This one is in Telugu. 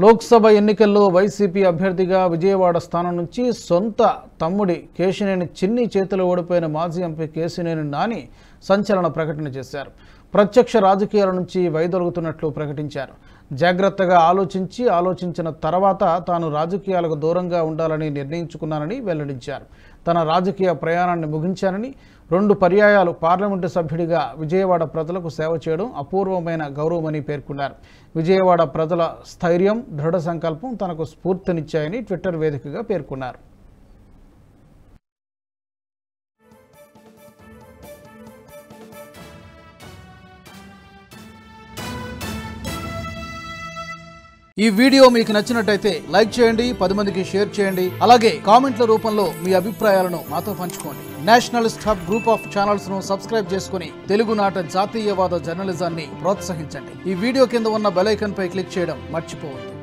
లోక్సభ ఎన్నికల్లో వైసీపీ అభ్యర్థిగా విజయవాడ స్థానం నుంచి సొంత తమ్ముడి కేశినేని చిన్ని చేతిలో ఓడిపోయిన మాజీ ఎంపీ కేశినేని నాని సంచలన ప్రకటన చేశారు. ప్రత్యక్ష రాజకీయాల నుంచి వైదొలుగుతున్నట్లు ప్రకటించారు. జాగ్రత్తగా ఆలోచించిన తర్వాత తాను రాజకీయాలకు దూరంగా ఉండాలని నిర్ణయించుకున్నానని వెల్లడించారు. తన రాజకీయ ప్రయాణాన్ని ముగించానని, 2 పర్యాయాలు పార్లమెంటు సభ్యుడిగా విజయవాడ ప్రజలకు సేవ చేయడం అపూర్వమైన గౌరవమని పేర్కొన్నారు. విజయవాడ ప్రజల స్థైర్యం, దృఢ సంకల్పం తనకు స్ఫూర్తినిచ్చాయని ట్విట్టర్ వేదికగా పేర్కొన్నారు. ఈ వీడియో మీకు నచ్చినట్టయితే లైక్ చేయండి, 10 మందికి షేర్ చేయండి. అలాగే కామెంట్ల రూపంలో మీ అభిప్రాయాలను మాతో పంచుకోండి. Nationalist hub group of channels ను సబ్స్క్రైబ్ చేసుకుని తెలుగునాట జాతీయవాద జర్నలిజాన్ని ప్రోత్సహించండి. ఈ వీడియో కింద ఉన్న బెల్ ఐకాన్ పై క్లిక్ చేయడం మర్చిపోవద్దు.